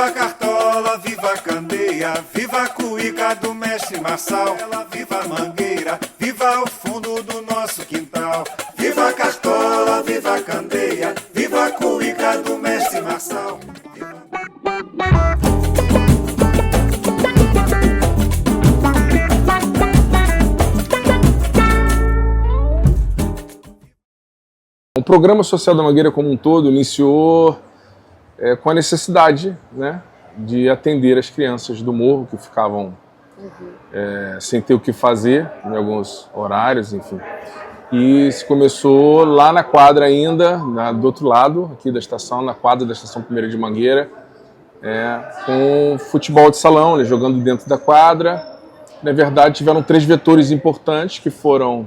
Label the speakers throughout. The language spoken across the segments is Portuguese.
Speaker 1: Viva a Cartola, viva a Candeia, viva a cuíca do mestre Marçal, viva a Mangueira, viva o fundo do nosso quintal. Viva a Cartola, viva a Candeia, viva a cuíca do mestre Marçal.
Speaker 2: O Programa Social da Mangueira como um todo iniciou com a necessidade, né, de atender as crianças do morro que ficavam sem ter o que fazer em alguns horários, enfim. E se começou lá na quadra ainda, do outro lado aqui da estação, na quadra da Estação 1ª de Mangueira, com futebol de salão, né, jogando dentro da quadra. Na verdade, tiveram 3 vetores importantes, que foram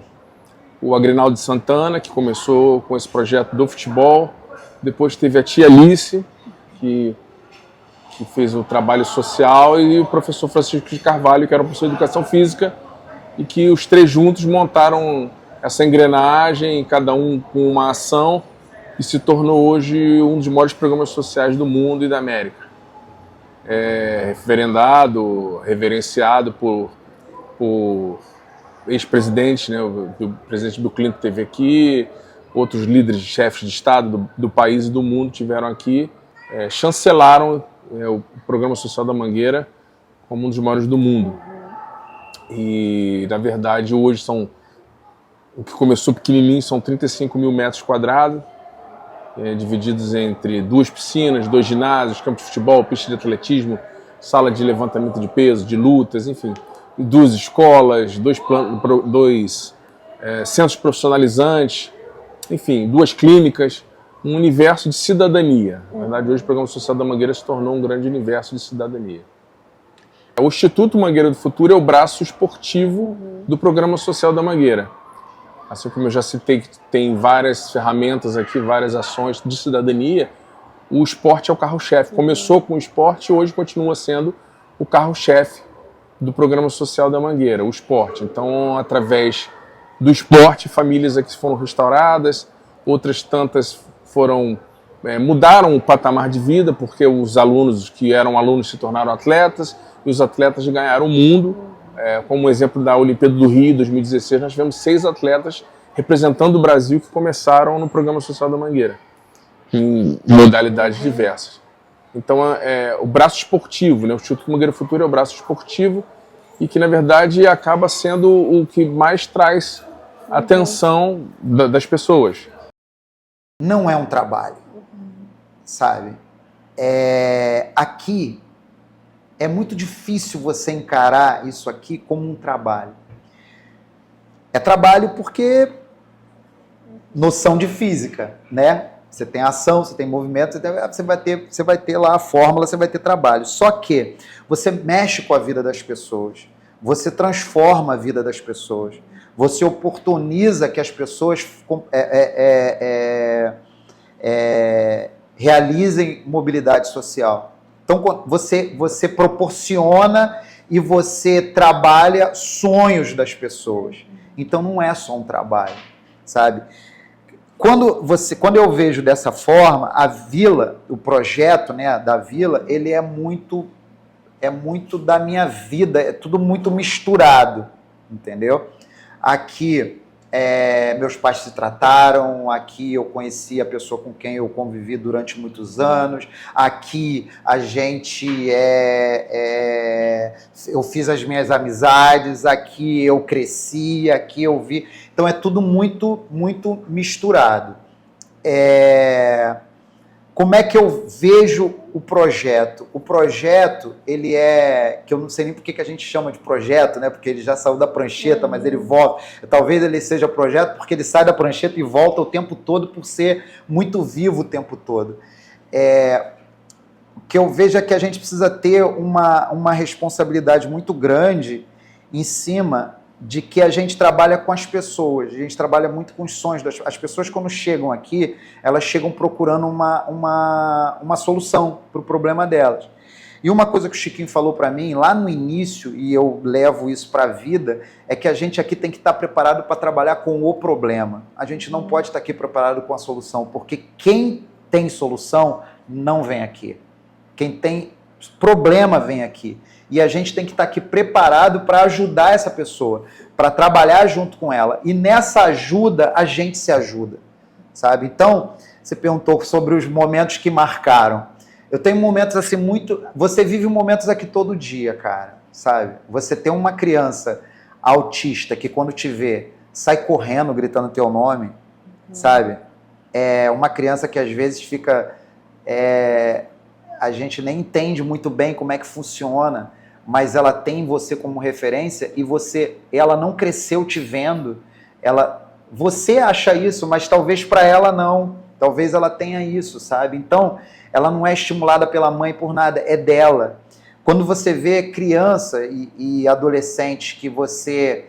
Speaker 2: o Agrinaldo de Santana, que começou com esse projeto do futebol. Depois teve a tia Alice, que fez o trabalho social, e o professor Francisco de Carvalho, que era o professor de educação física, e que os 3 juntos montaram essa engrenagem, cada um com uma ação, e se tornou hoje um dos maiores programas sociais do mundo e da América. Referendado, reverenciado por ex-presidentes, né? O presidente Bill Clinton esteve aqui, outros líderes, chefes de Estado do país e do mundo tiveram aqui, chancelaram o Programa Social da Mangueira como um dos maiores do mundo. E, na verdade, hoje o que começou pequenininho são 35 mil metros quadrados, divididos entre 2 piscinas, 2 ginásios, campo de futebol, pista de atletismo, sala de levantamento de peso, de lutas, enfim. 2 escolas, 2 centros profissionalizantes, enfim, 2 clínicas, um universo de cidadania. Na verdade, hoje o Programa Social da Mangueira se tornou um grande universo de cidadania. O Instituto Mangueira do Futuro é o braço esportivo do Programa Social da Mangueira. Assim como eu já citei que tem várias ferramentas aqui, várias ações de cidadania, o esporte é o carro-chefe. Começou com o esporte e hoje continua sendo o carro-chefe do Programa Social da Mangueira, o esporte. Então, através do esporte, famílias aqui foram restauradas, outras tantas mudaram o patamar de vida, porque os alunos que eram alunos se tornaram atletas, e os atletas ganharam o mundo. Como exemplo da Olimpíada do Rio, 2016, nós tivemos 6 atletas representando o Brasil que começaram no Programa Social da Mangueira, em modalidades diversas. Então, o braço esportivo, né? O Instituto Mangueira do Futuro é o braço esportivo e que, na verdade, acaba sendo o que mais traz atenção das pessoas.
Speaker 3: Não é um trabalho, sabe? Aqui é muito difícil você encarar isso aqui como um trabalho. É trabalho porque noção de física, né? Você tem ação, você tem movimento, você vai ter lá a fórmula, você vai ter trabalho. Só que você mexe com a vida das pessoas, você transforma a vida das pessoas, você oportuniza que as pessoas realizem mobilidade social. Então você proporciona e você trabalha sonhos das pessoas. Então não é só um trabalho, sabe? Quando eu vejo dessa forma, a vila, o projeto, né, da vila, ele é muito da minha vida, é tudo muito misturado, entendeu? Aqui, meus pais se trataram, aqui eu conheci a pessoa com quem eu convivi durante muitos anos, aqui a gente eu fiz as minhas amizades, aqui eu cresci, aqui eu vi, então é tudo muito, muito misturado. Como é que eu vejo o projeto? O projeto, ele que eu não sei nem por que a gente chama de projeto, né? Porque ele já saiu da prancheta, mas ele volta. Talvez ele seja projeto porque ele sai da prancheta e volta o tempo todo por ser muito vivo o tempo todo. O que eu vejo é que a gente precisa ter uma responsabilidade muito grande em cima de que a gente trabalha com as pessoas, a gente trabalha muito com os sonhos. As pessoas, quando chegam aqui, elas chegam procurando uma solução para o problema delas. E uma coisa que o Chiquinho falou para mim, lá no início, e eu levo isso para a vida, é que a gente aqui tem que estar preparado para trabalhar com o problema. A gente não pode estar aqui preparado com a solução, porque quem tem solução não vem aqui. Quem tem problema vem aqui. E a gente tem que estar aqui preparado para ajudar essa pessoa, para trabalhar junto com ela. E nessa ajuda, a gente se ajuda, sabe? Então, você perguntou sobre os momentos que marcaram. Eu tenho momentos assim muito... Você vive momentos aqui todo dia, cara, sabe? Você tem uma criança autista que quando te vê, sai correndo gritando teu nome, sabe? É uma criança que às vezes fica... a gente nem entende muito bem como é que funciona, mas ela tem você como referência e ela não cresceu te vendo. Você acha isso, mas talvez para ela não. Talvez ela tenha isso, sabe? Então, ela não é estimulada pela mãe por nada, é dela. Quando você vê criança e adolescente que você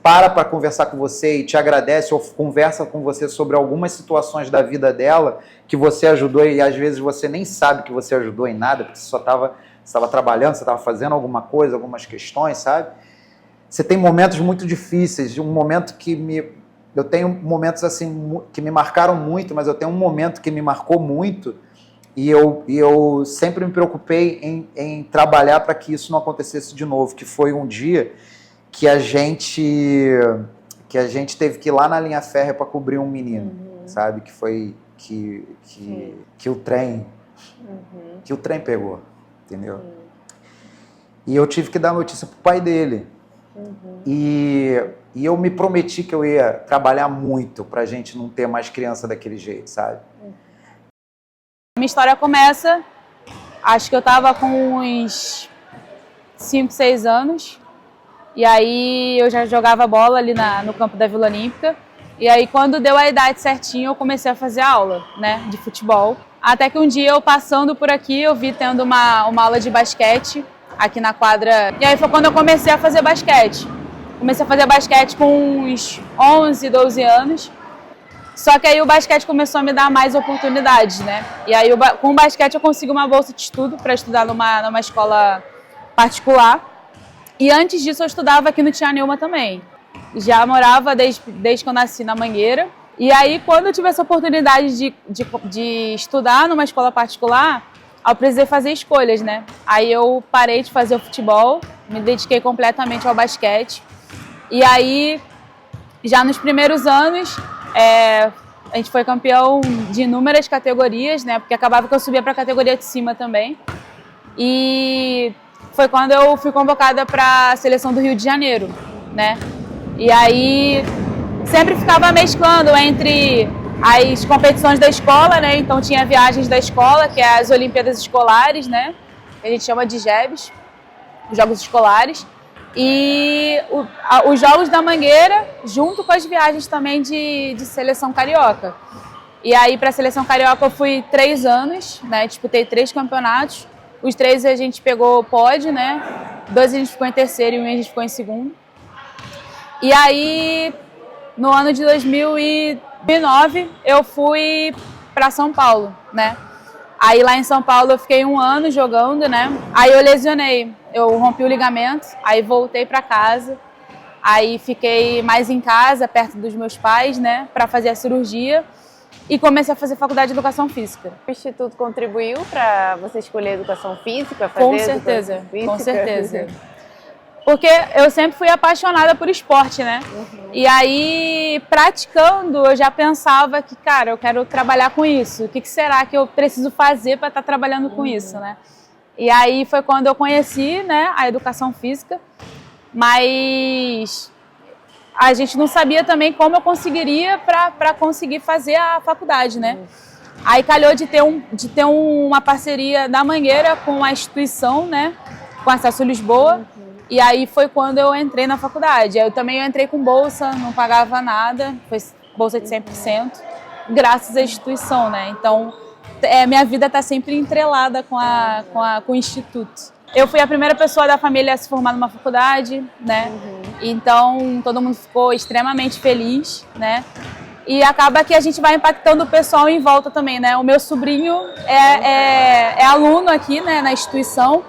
Speaker 3: para conversar com você e te agradece ou conversa com você sobre algumas situações da vida dela que você ajudou e às vezes você nem sabe que você ajudou em nada, porque você só estava trabalhando, você estava fazendo alguma coisa, algumas questões, sabe? Você tem momentos muito difíceis, um momento eu tenho momentos assim que me marcaram muito, mas eu tenho um momento que me marcou muito e eu sempre me preocupei em trabalhar para que isso não acontecesse de novo, que foi um dia que a gente teve que ir lá na linha férrea para cobrir um menino, sabe? Que foi que o trem pegou, entendeu? E eu tive que dar notícia pro pai dele. E eu me prometi que eu ia trabalhar muito pra gente não ter mais criança daquele jeito, sabe?
Speaker 4: Minha história começa, acho que eu tava com uns 5, 6 anos. E aí eu já jogava bola ali no campo da Vila Olímpica. E aí quando deu a idade certinho eu comecei a fazer aula, né, de futebol. Até que um dia eu passando por aqui eu vi tendo uma aula de basquete aqui na quadra. E aí foi quando eu comecei a fazer basquete. Comecei a fazer basquete com uns 11, 12 anos. Só que aí o basquete começou a me dar mais oportunidades, né? E aí com o basquete eu consegui uma bolsa de estudo para estudar numa escola particular. E antes disso eu estudava aqui no Tia Neuma também. Já morava desde que eu nasci na Mangueira. E aí quando eu tive essa oportunidade de estudar numa escola particular, eu precisei fazer escolhas, né? Aí eu parei de fazer o futebol, me dediquei completamente ao basquete. E aí, já nos primeiros anos, a gente foi campeão de inúmeras categorias, né? Porque acabava que eu subia para a categoria de cima também. E foi quando eu fui convocada para a seleção do Rio de Janeiro, né? E aí sempre ficava mesclando entre as competições da escola, né? Então tinha viagens da escola, que é as Olimpíadas Escolares, né? Que a gente chama de JEBs, os Jogos Escolares. E os Jogos da Mangueira, junto com as viagens também de seleção carioca. E aí para a seleção carioca eu fui 3 anos, né? Disputei 3 campeonatos. Os 3 a gente pegou pódio, né? 2 a gente ficou em terceiro e 1 a gente ficou em segundo. E aí, no ano de 2009, eu fui para São Paulo, né? Aí lá em São Paulo eu fiquei 1 ano jogando, né? Aí eu lesionei, eu rompi o ligamento, aí voltei para casa. Aí fiquei mais em casa, perto dos meus pais, né? Para fazer a cirurgia. E comecei a fazer faculdade de Educação Física.
Speaker 5: O Instituto contribuiu para você escolher Educação Física? Fazer
Speaker 4: Com certeza,
Speaker 5: Educação Física?
Speaker 4: Com certeza. Porque eu sempre fui apaixonada por esporte, né? E aí, praticando, eu já pensava que, cara, eu quero trabalhar com isso. O que será que eu preciso fazer para estar trabalhando com isso, né? E aí foi quando eu conheci, né, a Educação Física. Mas a gente não sabia também como eu conseguiria para conseguir fazer a faculdade, né? Aí calhou de ter uma parceria da Mangueira com a instituição, né? Com a Acesso Lisboa. E aí foi quando eu entrei na faculdade. Eu também entrei com bolsa, não pagava nada, foi bolsa de 100%, graças à instituição, né? Então, minha vida está sempre entrelada com o Instituto. Eu fui a primeira pessoa da família a se formar numa faculdade, né? Então, todo mundo ficou extremamente feliz, né? E acaba que a gente vai impactando o pessoal em volta também, né? O meu sobrinho é aluno aqui, né, na instituição.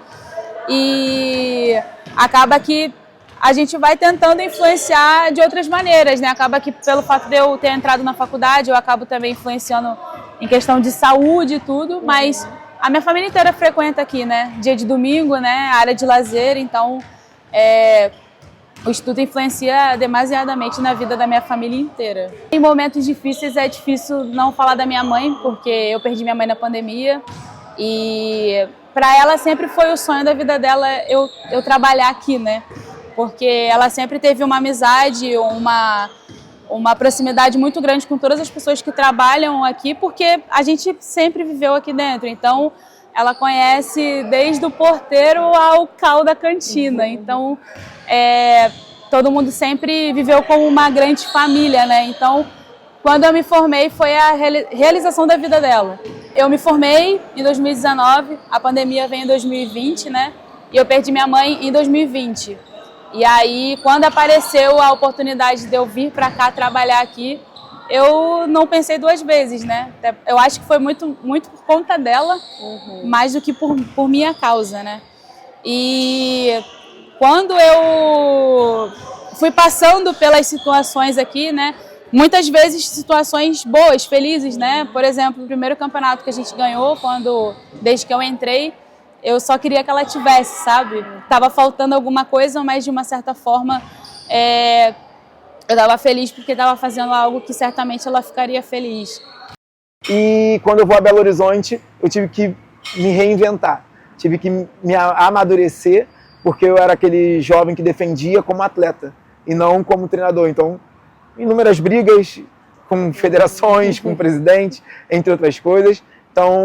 Speaker 4: E acaba que a gente vai tentando influenciar de outras maneiras, né? Acaba que pelo fato de eu ter entrado na faculdade, eu acabo também influenciando em questão de saúde e tudo, mas A minha família inteira frequenta aqui, né? Dia de domingo, né? Área de lazer, então o estudo influencia demasiadamente na vida da minha família inteira. Em momentos difíceis é difícil não falar da minha mãe, porque eu perdi minha mãe na pandemia e para ela sempre foi o sonho da vida dela eu trabalhar aqui, né? Porque ela sempre teve uma amizade, uma proximidade muito grande com todas as pessoas que trabalham aqui, porque a gente sempre viveu aqui dentro. Então, ela conhece desde o porteiro ao cal da cantina. Então, todo mundo sempre viveu como uma grande família, né? Então, quando eu me formei, foi a realização da vida dela. Eu me formei em 2019, a pandemia veio em 2020, né? E eu perdi minha mãe em 2020. E aí, quando apareceu a oportunidade de eu vir para cá trabalhar aqui, eu não pensei duas vezes, né? Eu acho que foi muito, muito por conta dela, mais do que por minha causa, né? E quando eu fui passando pelas situações aqui, né? Muitas vezes situações boas, felizes, né? Por exemplo, o primeiro campeonato que a gente ganhou, desde que eu entrei, eu só queria que ela tivesse, sabe? Tava faltando alguma coisa, mas de uma certa forma eu tava feliz porque tava fazendo algo que certamente ela ficaria feliz.
Speaker 6: E quando eu vou a Belo Horizonte, eu tive que me reinventar, tive que me amadurecer, porque eu era aquele jovem que defendia como atleta e não como treinador. Então, inúmeras brigas com federações, com o presidente, entre outras coisas. Então,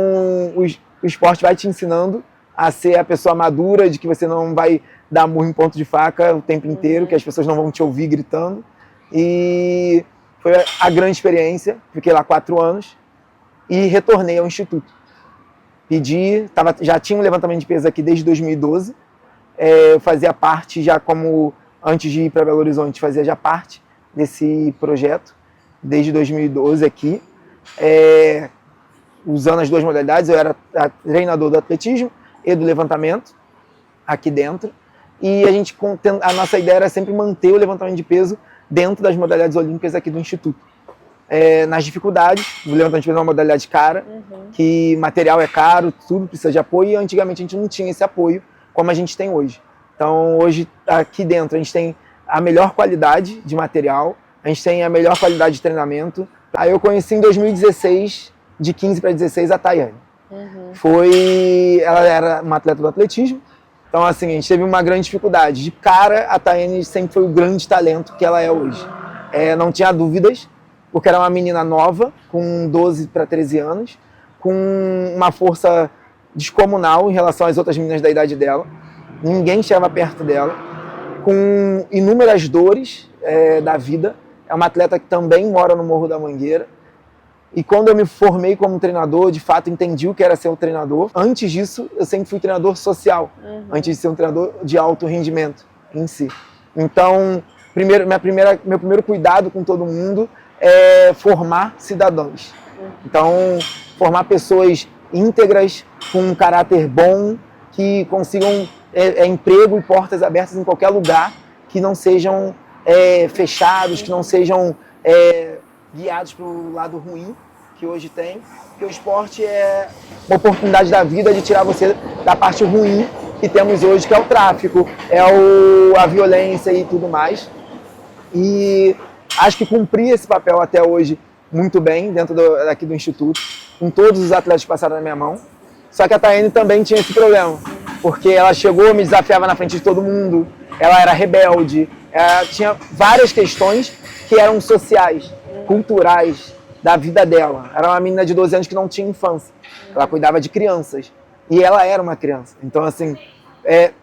Speaker 6: o esporte vai te ensinando a ser a pessoa madura, de que você não vai dar murro em ponto de faca o tempo inteiro, que as pessoas não vão te ouvir gritando. E foi a grande experiência, fiquei lá 4 anos e retornei ao Instituto. Já tinha um levantamento de peso aqui desde 2012, eu fazia parte já antes de ir para Belo Horizonte, fazia já parte desse projeto, desde 2012 aqui, usando as duas modalidades. Eu era treinador do atletismo e do levantamento aqui dentro, e a nossa ideia era sempre manter o levantamento de peso dentro das modalidades olímpicas aqui do Instituto. Nas dificuldades, o levantamento de peso é uma modalidade cara, que material é caro, tudo precisa de apoio, e antigamente a gente não tinha esse apoio como a gente tem hoje. Então hoje aqui dentro a gente tem a melhor qualidade de material, a gente tem a melhor qualidade de treinamento. Aí eu conheci em 2016, de 15 para 16, a Tayane. Ela era uma atleta do atletismo, então assim, a gente teve uma grande dificuldade. De cara, a Tayane sempre foi o grande talento que ela é hoje. Não tinha dúvidas, porque era uma menina nova, com 12 para 13 anos, com uma força descomunal em relação às outras meninas da idade dela. Ninguém chegava perto dela, com inúmeras dores da vida. É uma atleta que também mora no Morro da Mangueira. E quando eu me formei como treinador, de fato entendi o que era ser um treinador. Antes disso, eu sempre fui treinador social, antes de ser um treinador de alto rendimento em si. Então, meu primeiro cuidado com todo mundo é formar cidadãos. Então, formar pessoas íntegras, com um caráter bom, que consigam emprego e portas abertas em qualquer lugar, que não sejam fechados, que não sejam guiados para o lado ruim que hoje tem, porque o esporte é uma oportunidade da vida de tirar você da parte ruim que temos hoje, que é o tráfico, a violência e tudo mais. E acho que cumpri esse papel até hoje muito bem dentro daqui do Instituto, com todos os atletas que passaram na minha mão. Só que a Tayane também tinha esse problema, porque ela chegou, me desafiava na frente de todo mundo, ela era rebelde, ela tinha várias questões que eram sociais, culturais, da vida dela. Era uma menina de 12 anos que não tinha infância, ela cuidava de crianças, e ela era uma criança. Então, assim,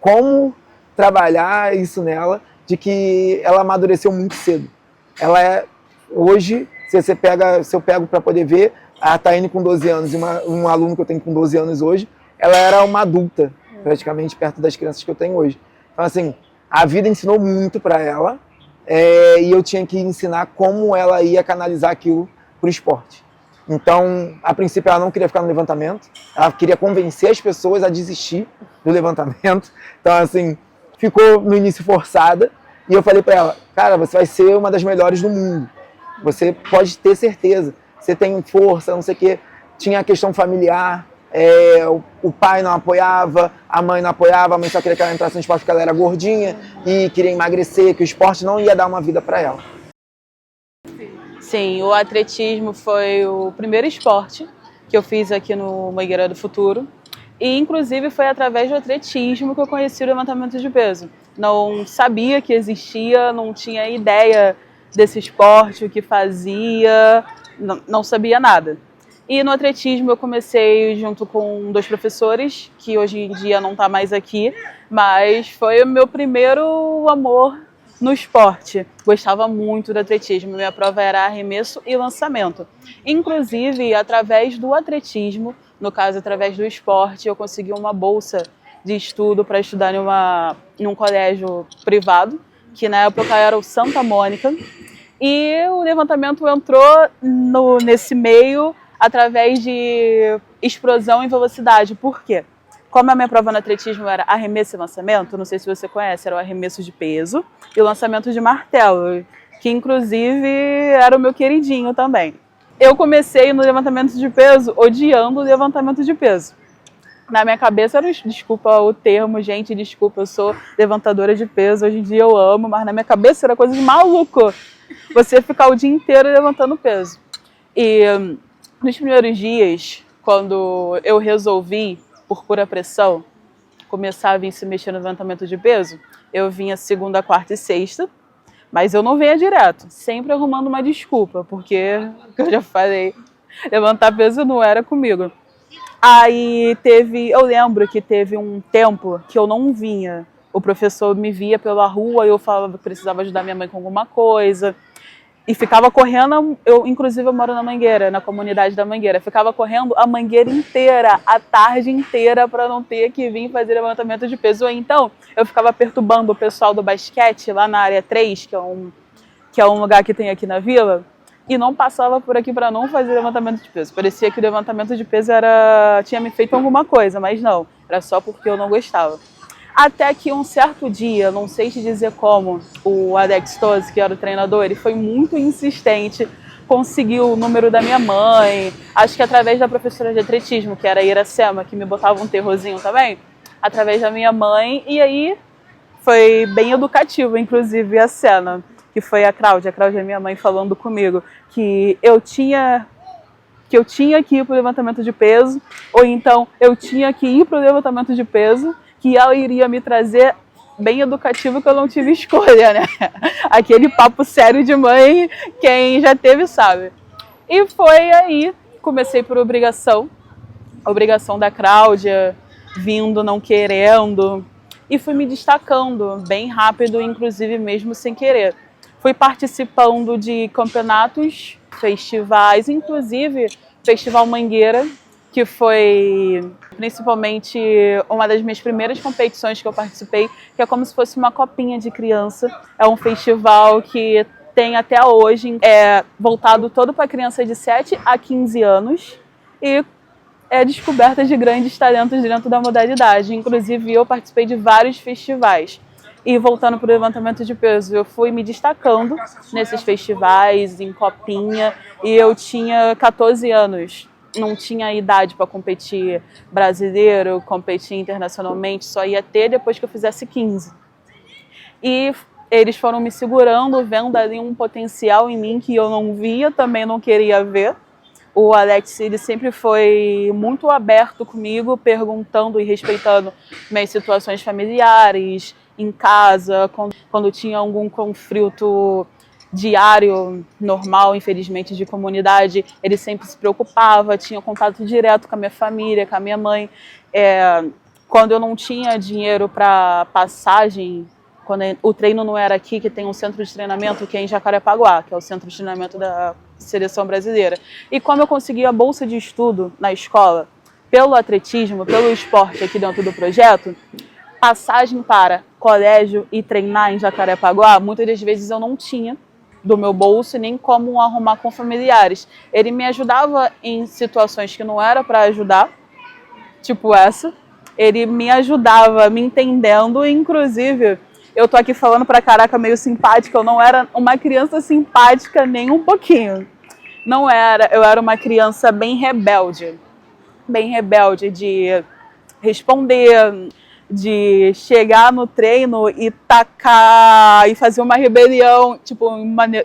Speaker 6: como trabalhar isso nela, de que ela amadureceu muito cedo. Ela hoje, se eu pego para poder ver, a Tayane com 12 anos e um aluno que eu tenho com 12 anos hoje, ela era uma adulta, praticamente, perto das crianças que eu tenho hoje. Então, assim, a vida ensinou muito para ela, e eu tinha que ensinar como ela ia canalizar aquilo para o esporte. Então, a princípio, ela não queria ficar no levantamento, ela queria convencer as pessoas a desistir do levantamento. Então, assim, ficou no início forçada, e eu falei para ela, cara, você vai ser uma das melhores do mundo, você pode ter certeza, você tem força, não sei o quê. Tinha a questão familiar, o pai não apoiava, a mãe não apoiava, a mãe só queria que ela entrasse no esporte porque ela era gordinha e queria emagrecer, que o esporte não ia dar uma vida para ela.
Speaker 4: Sim, o atletismo foi o primeiro esporte que eu fiz aqui no Mangueira do Futuro. E, inclusive, foi através do atletismo que eu conheci o levantamento de peso. Não sabia que existia, não tinha ideia desse esporte, o que fazia, não sabia nada. E no atletismo eu comecei junto com 2 professores, que hoje em dia não está mais aqui, mas foi o meu primeiro amor no esporte. Gostava muito do atletismo, minha prova era arremesso e lançamento. Inclusive, através do atletismo, no caso, através do esporte, eu consegui uma bolsa de estudo para estudar em um colégio privado, que na época era o Santa Mônica, e o levantamento entrou nesse meio através de explosão em velocidade. Por quê? Como a minha prova no atletismo era arremesso e lançamento, não sei se você conhece, era o arremesso de peso e o lançamento de martelo, que inclusive era o meu queridinho também. Eu comecei no levantamento de peso odiando o levantamento de peso. Na minha cabeça era, desculpa o termo, gente, desculpa, eu sou levantadora de peso, hoje em dia eu amo, mas na minha cabeça era coisa de maluco, você ficar o dia inteiro levantando peso. E nos primeiros dias, quando eu resolvi, por pura pressão, começar a vir se mexer no levantamento de peso, eu vinha segunda, quarta e sexta, mas eu não vinha direto, sempre arrumando uma desculpa, porque, eu já falei, levantar peso não era comigo. Aí eu lembro que teve um tempo que eu não vinha, o professor me via pela rua e eu falava que precisava ajudar minha mãe com alguma coisa, e ficava correndo, inclusive eu moro na Mangueira, na comunidade da Mangueira, ficava correndo a Mangueira inteira, a tarde inteira, para não ter que vir fazer levantamento de peso. Ou então, eu ficava perturbando o pessoal do basquete, lá na área 3, que é um lugar que tem aqui na vila, e não passava por aqui para não fazer levantamento de peso. Parecia que o levantamento de peso tinha me feito alguma coisa, mas não, era só porque eu não gostava. Até que um certo dia, não sei te dizer como, o Alex Tosi, que era o treinador, ele foi muito insistente, conseguiu o número da minha mãe, acho que através da professora de atletismo, que era a Iracema, que me botava um terrorzinho também, através da minha mãe, e aí foi bem educativo, inclusive, a cena, que foi a Cláudia minha mãe, falando comigo, que eu tinha que ir para o levantamento de peso, ou então eu tinha que ir para o levantamento de peso, que ela iria me trazer bem educativo, que eu não tive escolha, né? Aquele papo sério de mãe, quem já teve sabe. E foi aí, comecei por obrigação da Cláudia, vindo, não querendo, e fui me destacando bem rápido, inclusive mesmo sem querer. Fui participando de campeonatos, festivais, inclusive Festival Mangueira, que foi principalmente uma das minhas primeiras competições que eu participei, que é como se fosse uma copinha de criança. É um festival que tem até hoje, é voltado todo para criança de 7 a 15 anos e é descoberta de grandes talentos dentro da modalidade. Inclusive, eu participei de vários festivais. E voltando para o levantamento de peso, eu fui me destacando nesses festivais, em copinha, e eu tinha 14 anos. Não tinha idade para competir brasileiro, competir internacionalmente, só ia ter depois que eu fizesse 15. E eles foram me segurando, vendo ali um potencial em mim que eu não via, também não queria ver. O Alex, ele sempre foi muito aberto comigo, perguntando e respeitando minhas situações familiares, em casa, quando tinha algum conflito diário, normal, infelizmente, de comunidade, ele sempre se preocupava, tinha contato direto com a minha família, com a minha mãe. Quando eu não tinha dinheiro para passagem, quando o treino não era aqui, que tem um centro de treinamento que é em Jacarepaguá, que é o centro de treinamento da seleção brasileira. E como eu consegui a bolsa de estudo na escola, pelo atletismo, pelo esporte aqui dentro do projeto, passagem para colégio e treinar em Jacarepaguá, muitas das vezes eu não tinha do meu bolso, nem como arrumar com familiares. Ele me ajudava em situações que não era para ajudar, tipo essa. Ele me ajudava me entendendo, inclusive, eu tô aqui falando pra caraca meio simpática, eu não era uma criança simpática nem um pouquinho. Não era, eu era uma criança bem rebelde.
Speaker 7: bem rebelde, de responder, de chegar no treino e tacar e fazer uma rebelião, tipo,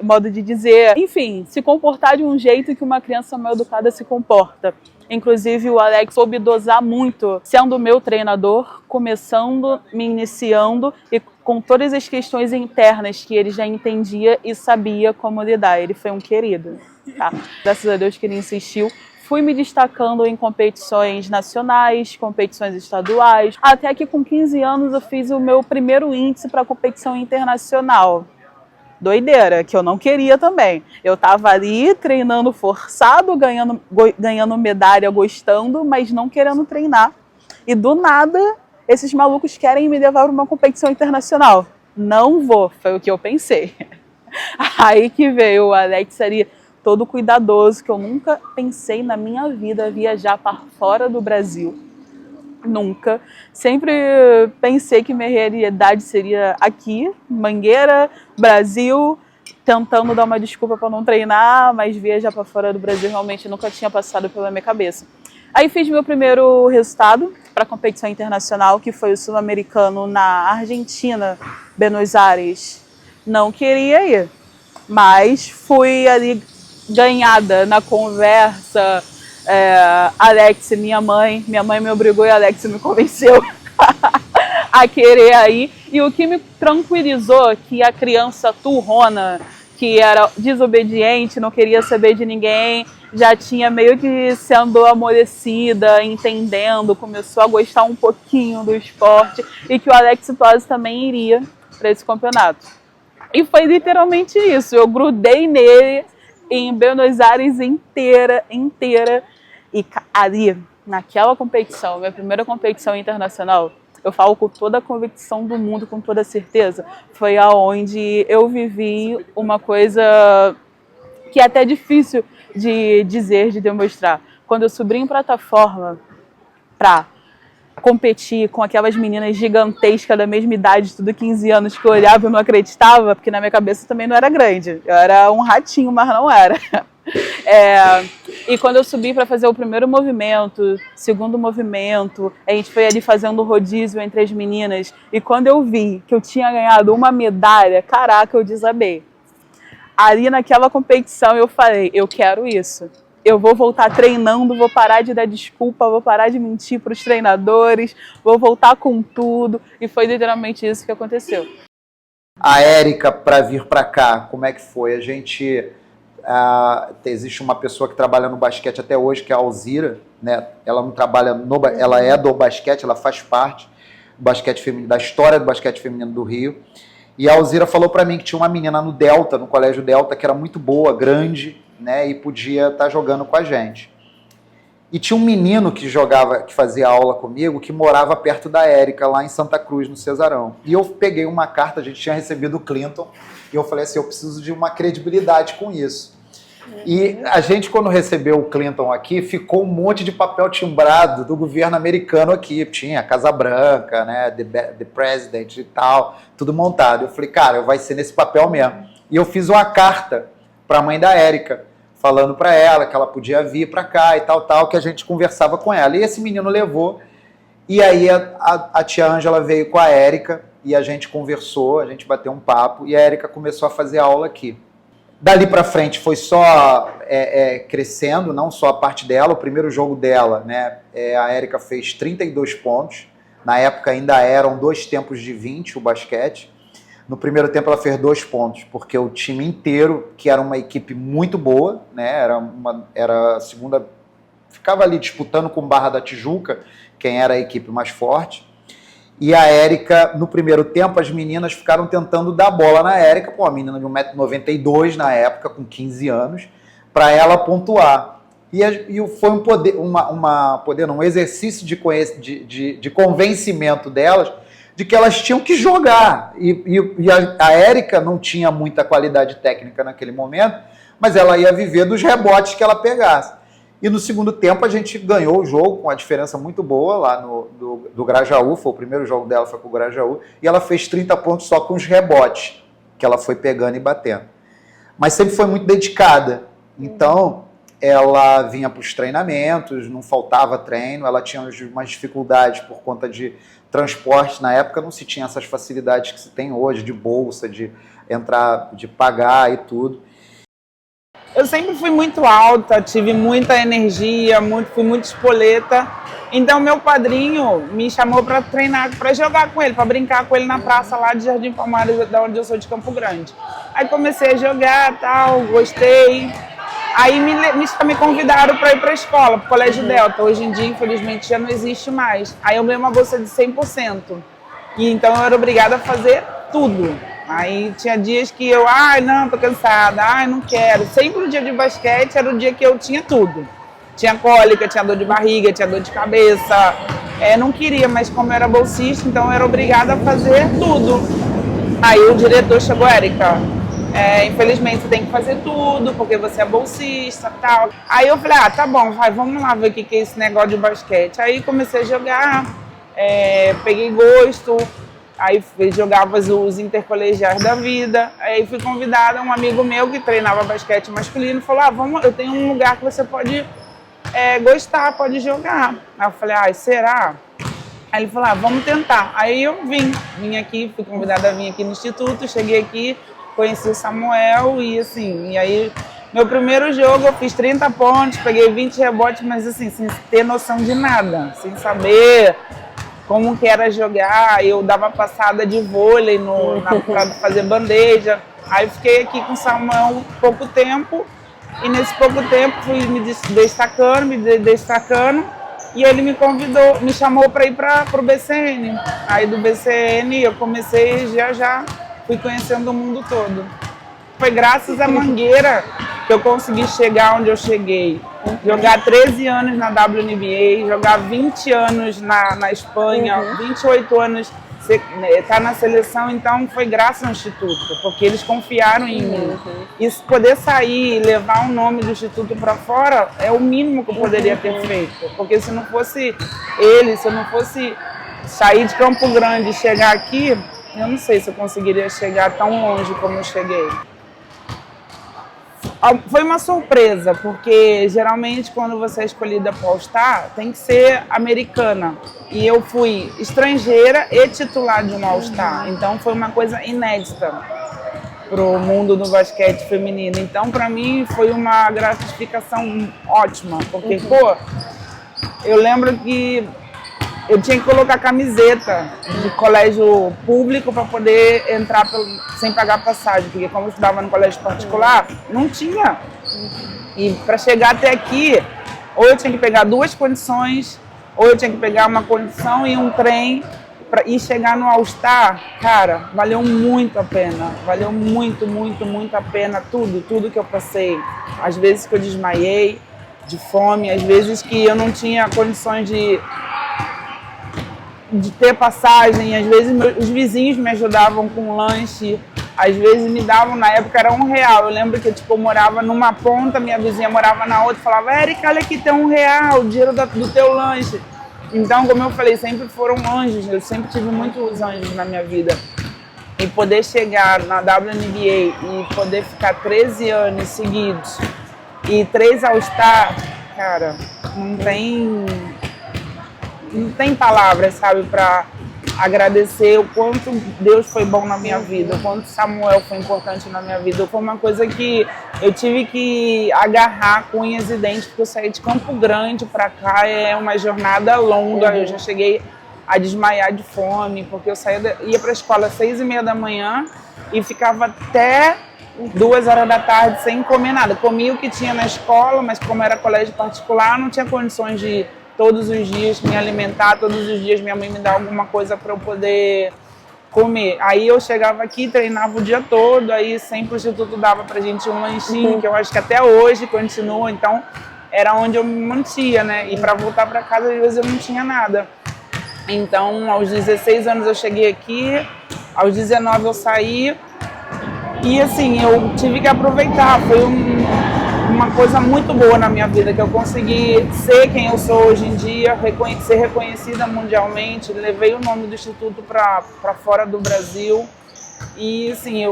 Speaker 7: modo de dizer. Enfim, se comportar de um jeito que uma criança mal educada se comporta. Inclusive, o Alex soube dosar muito, sendo meu treinador, começando, me iniciando e com todas as questões internas que ele já entendia e sabia como lidar. Ele foi um querido, tá? Graças a Deus que ele insistiu. Fui me destacando em competições nacionais, competições estaduais, até que com 15 anos eu fiz o meu primeiro índice para competição internacional. Doideira, que eu não queria também. Eu tava ali treinando forçado, ganhando medalha, gostando, mas não querendo treinar. E do nada, esses malucos querem me levar para uma competição internacional. Não vou, foi o que eu pensei. Aí que veio o Alex ali, todo cuidadoso, que eu nunca pensei na minha vida viajar para fora do Brasil. Nunca. Sempre pensei que minha realidade seria aqui, Mangueira, Brasil, tentando dar uma desculpa para não treinar, mas viajar para fora do Brasil realmente nunca tinha passado pela minha cabeça. Aí fiz meu primeiro resultado para a competição internacional, que foi o sul-americano na Argentina, Buenos Aires. Não queria ir, mas fui ali ganhada na conversa. Alex, minha mãe me obrigou e Alex me convenceu a querer aí. E o que me tranquilizou, que a criança turrona, que era desobediente, não queria saber de ninguém, já tinha meio que sendo amolecida, entendendo, começou a gostar um pouquinho do esporte, e que o Alex Tosi também iria para esse campeonato. E foi literalmente isso, eu grudei nele em Buenos Aires inteira, e ali, naquela competição, minha primeira competição internacional, eu falo com toda a convicção do mundo, com toda certeza, foi aonde eu vivi uma coisa que é até difícil de dizer, de demonstrar. Quando eu subi em plataforma para competir com aquelas meninas gigantescas da mesma idade, tudo 15 anos, que eu olhava e não acreditava, porque na minha cabeça também não era grande. Eu era um ratinho, mas não era. E quando eu subi para fazer o primeiro movimento, segundo movimento, a gente foi ali fazendo rodízio entre as meninas, e quando eu vi que eu tinha ganhado uma medalha, caraca, eu desabei. Ali naquela competição eu falei, eu quero isso. Eu vou voltar treinando, vou parar de dar desculpa, vou parar de mentir para os treinadores, vou voltar com tudo. E foi literalmente isso que aconteceu.
Speaker 3: A Érica, para vir para cá, como é que foi? A gente... existe uma pessoa que trabalha no basquete até hoje, que é a Alzira, né? Ela não trabalha ela é do basquete, ela faz parte do basquete feminino, da história do basquete feminino do Rio. E a Alzira falou para mim que tinha uma menina no Delta, no Colégio Delta, que era muito boa, grande, né? E podia estar jogando com a gente. E tinha um menino que fazia aula comigo, que morava perto da Érica, lá em Santa Cruz, no Cesarão. E eu peguei uma carta, a gente tinha recebido o Clinton, e eu falei assim, eu preciso de uma credibilidade com isso. E a gente, quando recebeu o Clinton aqui, ficou um monte de papel timbrado do governo americano aqui. Tinha Casa Branca, né, the President e tal, tudo montado. Eu falei, cara, vai ser nesse papel mesmo. E eu fiz uma carta para a mãe da Érica, falando para ela que ela podia vir para cá e tal, que a gente conversava com ela. E esse menino levou, e aí a tia Ângela veio com a Érica, e a gente conversou, a gente bateu um papo, e a Érica começou a fazer aula aqui. Dali para frente foi só crescendo, não só a parte dela, o primeiro jogo dela, né, a Érica fez 32 pontos, na época ainda eram 2 tempos de 20 o basquete. No primeiro tempo ela fez 2 pontos, porque o time inteiro, que era uma equipe muito boa, né, era a segunda, ficava ali disputando com Barra da Tijuca, quem era a equipe mais forte. E a Érica, no primeiro tempo, as meninas ficaram tentando dar bola na Érica, pô, a menina de 1,92 m na época, com 15 anos, para ela pontuar. E foi um exercício de convencimento delas de que elas tinham que jogar. E a Érica não tinha muita qualidade técnica naquele momento, mas ela ia viver dos rebotes que ela pegasse. E no segundo tempo a gente ganhou o jogo com uma diferença muito boa lá do Grajaú, foi o primeiro jogo dela, foi com o Grajaú, e ela fez 30 pontos só com os rebotes que ela foi pegando e batendo. Mas sempre foi muito dedicada. Então, ela vinha para os treinamentos, não faltava treino, ela tinha umas dificuldades por conta de transporte. Na época não se tinha essas facilidades que se tem hoje, de bolsa, de entrar, de pagar e tudo.
Speaker 8: Eu sempre fui muito alta, tive muita energia, fui muito espoleta. Então meu padrinho me chamou para treinar, para jogar com ele, para brincar com ele na praça lá de Jardim Palmares, da onde eu sou, de Campo Grande. Aí comecei a jogar, tal, gostei. Aí me convidaram para ir para a escola, para o Colégio Delta. Hoje em dia, infelizmente, já não existe mais. Aí eu ganhei uma bolsa de 100%. E então eu era obrigada a fazer tudo. Aí tinha dias que eu, não, tô cansada, não quero. Sempre o dia de basquete era o dia que eu tinha tudo. Tinha cólica, tinha dor de barriga, tinha dor de cabeça. Não queria, mas como eu era bolsista, então eu era obrigada a fazer tudo. Aí o diretor chegou, Érica, infelizmente você tem que fazer tudo, porque você é bolsista e tal. Aí eu falei, tá bom, vamos lá ver o que é esse negócio de basquete. Aí comecei a jogar, peguei gosto. Aí jogava os intercolegiais da vida. Aí fui convidada, um amigo meu que treinava basquete masculino falou, eu tenho um lugar que você pode gostar, pode jogar. Aí eu falei, será? Aí ele falou, vamos tentar. Aí eu vim aqui, fui convidada a vir aqui no Instituto, cheguei aqui, conheci o Samuel e assim, e aí meu primeiro jogo eu fiz 30 pontos, peguei 20 rebotes, mas assim, sem ter noção de nada, sem saber como que era jogar. Eu dava passada de vôlei para fazer bandeja. Aí fiquei aqui com o Samuel pouco tempo, e nesse pouco tempo fui me destacando, e ele me convidou, me chamou para ir para o BCN. Aí do BCN eu comecei já fui conhecendo o mundo todo. Foi graças à Mangueira que eu consegui chegar onde eu cheguei. Jogar 13 anos na WNBA, jogar 20 anos na Espanha, 28 anos, estar na seleção. Então foi graças ao Instituto, porque eles confiaram em mim. E poder sair e levar o nome do Instituto para fora é o mínimo que eu poderia ter feito. Porque se não fosse ele, se eu não fosse sair de Campo Grande e chegar aqui, eu não sei se eu conseguiria chegar tão longe como eu cheguei. Foi uma surpresa, porque geralmente quando você é escolhida para All-Star, tem que ser americana. E eu fui estrangeira e titular de um All-Star. Então foi uma coisa inédita para o mundo do basquete feminino. Então para mim foi uma gratificação ótima, porque eu lembro que eu tinha que colocar camiseta de colégio público para poder entrar sem pagar passagem, porque como eu estudava no colégio particular, não tinha. E para chegar até aqui, ou eu tinha que pegar 2 condições, ou eu tinha que pegar uma condição e um trem e chegar no All-Star. Cara, valeu muito a pena, valeu muito a pena tudo que eu passei. Às vezes que eu desmaiei de fome, às vezes que eu não tinha condições de ter passagem, às vezes os vizinhos me ajudavam com lanche, às vezes me davam, na época era R$1. Eu lembro que eu morava numa ponta, minha vizinha morava na outra, falava, Érica, olha aqui, tem R$1, o dinheiro do teu lanche. Então, como eu falei, sempre foram anjos, eu sempre tive muitos anjos na minha vida. E poder chegar na WNBA e poder ficar 13 anos seguidos e 3 All-Star, cara, não tem palavras, sabe, para agradecer o quanto Deus foi bom na minha vida, o quanto Samuel foi importante na minha vida. Foi uma coisa que eu tive que agarrar com unhas e dentes, porque eu saí de Campo Grande para cá, é uma jornada longa. Eu já cheguei a desmaiar de fome, porque eu ia para a escola às 6h30 da manhã e ficava até 2h da tarde sem comer nada. Comia o que tinha na escola, mas como era colégio particular, não tinha condições de todos os dias me alimentar, todos os dias minha mãe me dá alguma coisa para eu poder comer. Aí eu chegava aqui, treinava o dia todo, aí sempre o Instituto dava pra gente um lanchinho, que eu acho que até hoje continua, então era onde eu me mantia, né? E para voltar para casa, às vezes eu não tinha nada. Então, aos 16 anos eu cheguei aqui, aos 19 eu saí, e assim, eu tive que aproveitar, foi uma coisa muito boa na minha vida, que eu consegui ser quem eu sou hoje em dia, ser reconhecida mundialmente, levei o nome do Instituto para fora do Brasil, e assim,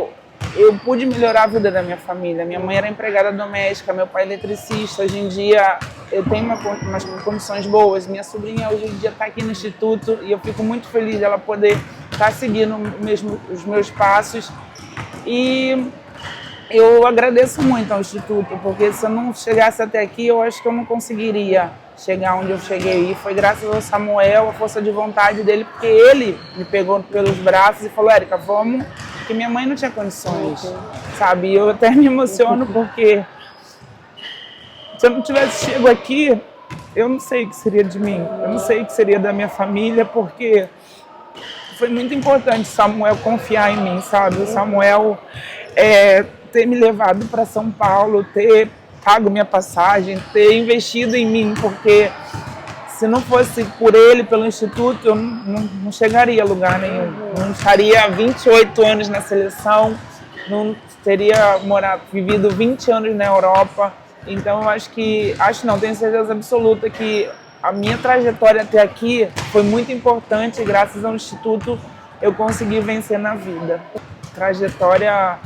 Speaker 8: eu pude melhorar a vida da minha família. Minha mãe era empregada doméstica, meu pai eletricista. Hoje em dia eu tenho umas condições boas. Minha sobrinha hoje em dia está aqui no Instituto e eu fico muito feliz de ela poder estar seguindo os meus passos. E eu agradeço muito ao Instituto, porque se eu não chegasse até aqui, eu acho que eu não conseguiria chegar onde eu cheguei. E foi graças ao Samuel, a força de vontade dele, porque ele me pegou pelos braços e falou: Érica, vamos, porque minha mãe não tinha condições, sabe? E eu até me emociono porque se eu não tivesse chegado aqui, eu não sei o que seria de mim, eu não sei o que seria da minha família, porque foi muito importante o Samuel confiar em mim, sabe? O Samuel ter me levado para São Paulo, ter pago minha passagem, ter investido em mim, porque se não fosse por ele, pelo Instituto, eu não chegaria a lugar nenhum. Não estaria 28 anos na seleção, não teria vivido 20 anos na Europa. Então eu tenho certeza absoluta que a minha trajetória até aqui foi muito importante e graças ao Instituto eu consegui vencer na vida. Trajetória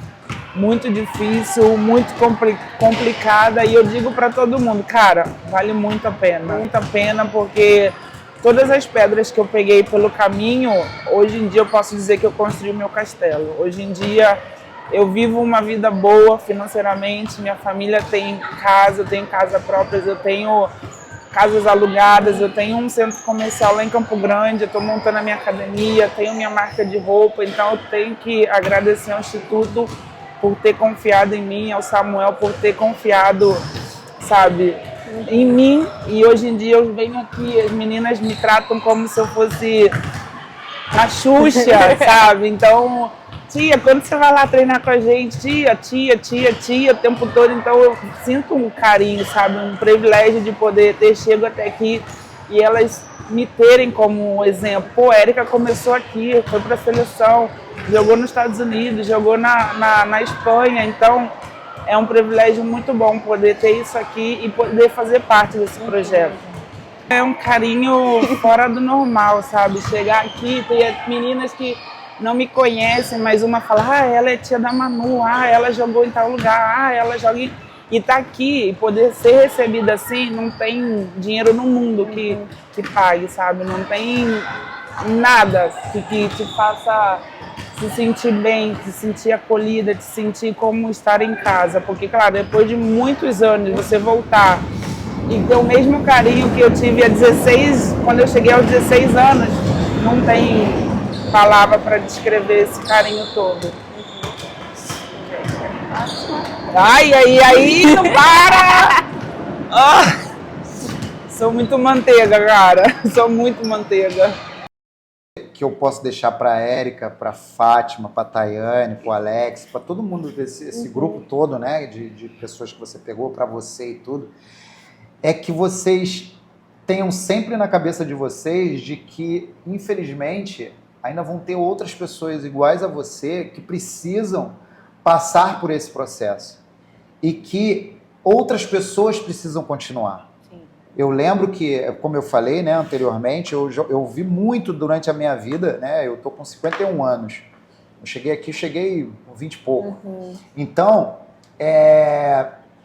Speaker 8: muito difícil, muito complicada, e eu digo para todo mundo, cara, vale muito a pena, porque todas as pedras que eu peguei pelo caminho, hoje em dia eu posso dizer que eu construí o meu castelo. Hoje em dia eu vivo uma vida boa financeiramente, minha família tem casa, eu tenho casa própria, eu tenho casas alugadas, eu tenho um centro comercial lá em Campo Grande, eu estou montando a minha academia, tenho minha marca de roupa, então eu tenho que agradecer ao Instituto por ter confiado em mim, ao Samuel por ter confiado, sabe, em mim. E hoje em dia eu venho aqui, as meninas me tratam como se eu fosse a Xuxa, sabe? Então, tia, quando você vai lá treinar com a gente, tia, o tempo todo, então eu sinto um carinho, sabe, um privilégio de poder ter chego até aqui e elas me terem como exemplo. Pô, a Érica começou aqui, foi para a seleção, jogou nos Estados Unidos, jogou na Espanha, então é um privilégio muito bom poder ter isso aqui e poder fazer parte desse projeto. É um carinho fora do normal, sabe? Chegar aqui, tem meninas que não me conhecem, mas uma fala, ela é tia da Manu, ela jogou em tal lugar, ela joga em... E tá aqui, e poder ser recebida assim, não tem dinheiro no mundo que pague, sabe? Não tem nada que te faça se sentir bem, te sentir acolhida, te sentir como estar em casa. Porque, claro, depois de muitos anos, você voltar e ter o mesmo carinho que eu tive quando eu cheguei aos 16 anos, não tem palavra para descrever esse carinho todo. Aí, não para! Sou muito manteiga, cara. Sou muito manteiga.
Speaker 3: Que eu posso deixar para a Érica, para a Fátima, para a Tayane, para o Alex, para todo mundo, esse grupo todo, né, de pessoas que você pegou, para você e tudo, é que vocês tenham sempre na cabeça de vocês de que, infelizmente, ainda vão ter outras pessoas iguais a você que precisam passar por esse processo e que outras pessoas precisam continuar. Sim. Eu lembro que, como eu falei, né, anteriormente, eu vi muito durante a minha vida, né, eu tô com 51 anos, eu cheguei com 20 e pouco. Então,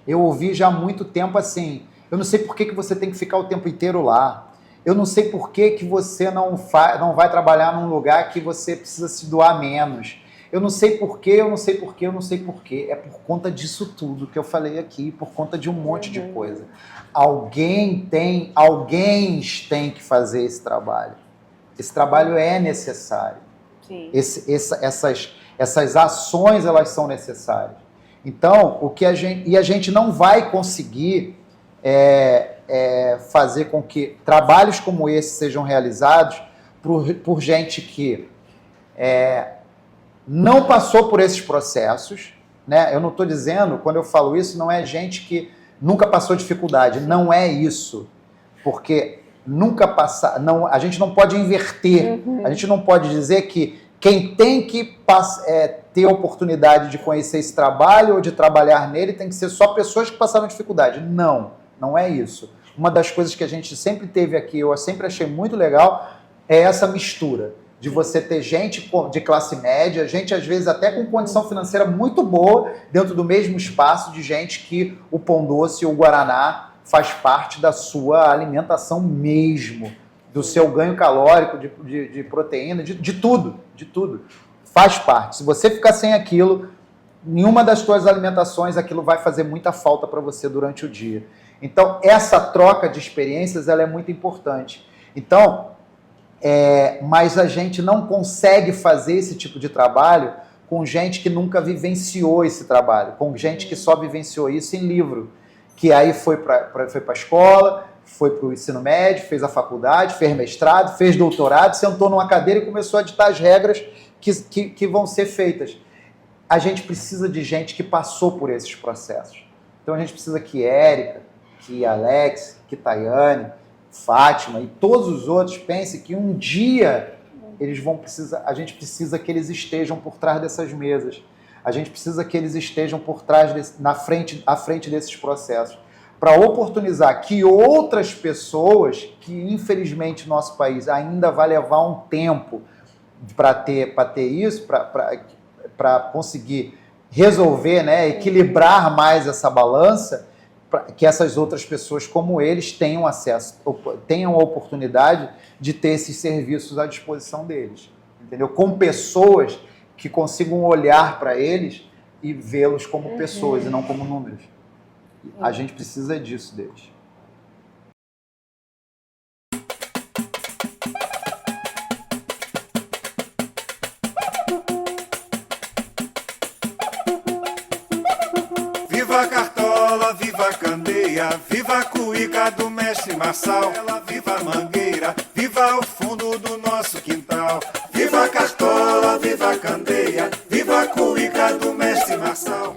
Speaker 3: eu ouvi já há muito tempo assim, eu não sei por que você tem que ficar o tempo inteiro lá, eu não sei por que você não vai trabalhar num lugar que você precisa se doar menos. Eu não sei porquê, eu não sei porquê, eu não sei porquê. É por conta disso tudo que eu falei aqui, por conta de um monte de coisa. Alguém tem que fazer esse trabalho. Esse trabalho é necessário. Sim. Essas ações, elas são necessárias. Então, a gente não vai conseguir fazer com que trabalhos como esse sejam realizados por gente que não passou por esses processos, né? Eu não estou dizendo, quando eu falo isso, não é gente que nunca passou dificuldade, não é isso, porque a gente não pode inverter, a gente não pode dizer que quem tem que ter a oportunidade de conhecer esse trabalho ou de trabalhar nele tem que ser só pessoas que passaram dificuldade. Não é isso. Uma das coisas que a gente sempre teve aqui, eu sempre achei muito legal, é essa mistura de você ter gente de classe média, gente às vezes até com condição financeira muito boa, dentro do mesmo espaço de gente que o Pão Doce e o Guaraná faz parte da sua alimentação mesmo, do seu ganho calórico, de proteína, de tudo, faz parte. Se você ficar sem aquilo, nenhuma das suas alimentações, aquilo vai fazer muita falta para você durante o dia. Então, essa troca de experiências, ela é muito importante. Então, mas a gente não consegue fazer esse tipo de trabalho com gente que nunca vivenciou esse trabalho, com gente que só vivenciou isso em livro, que aí foi para a escola, foi para o ensino médio, fez a faculdade, fez mestrado, fez doutorado, sentou numa cadeira e começou a ditar as regras que vão ser feitas. A gente precisa de gente que passou por esses processos. Então a gente precisa que Érica, que Alex, que Tayane, Fátima e todos os outros pensem que um dia eles vão precisar, a gente precisa que eles estejam por trás dessas mesas. A gente precisa que eles estejam por trás, à frente desses processos, para oportunizar que outras pessoas, que infelizmente nosso país ainda vai levar um tempo para ter isso, para conseguir resolver, né, equilibrar mais essa balança, que essas outras pessoas como eles tenham acesso, tenham a oportunidade de ter esses serviços à disposição deles, entendeu? Com pessoas que consigam olhar para eles e vê-los como pessoas e não como números. A gente precisa disso deles.
Speaker 1: Viva a Cartola, viva a Candeia, viva a cuíca do mestre Marçal, viva a Mangueira, viva o fundo do nosso quintal. Viva a Cartola, viva a Candeia, viva a cuíca do mestre Marçal.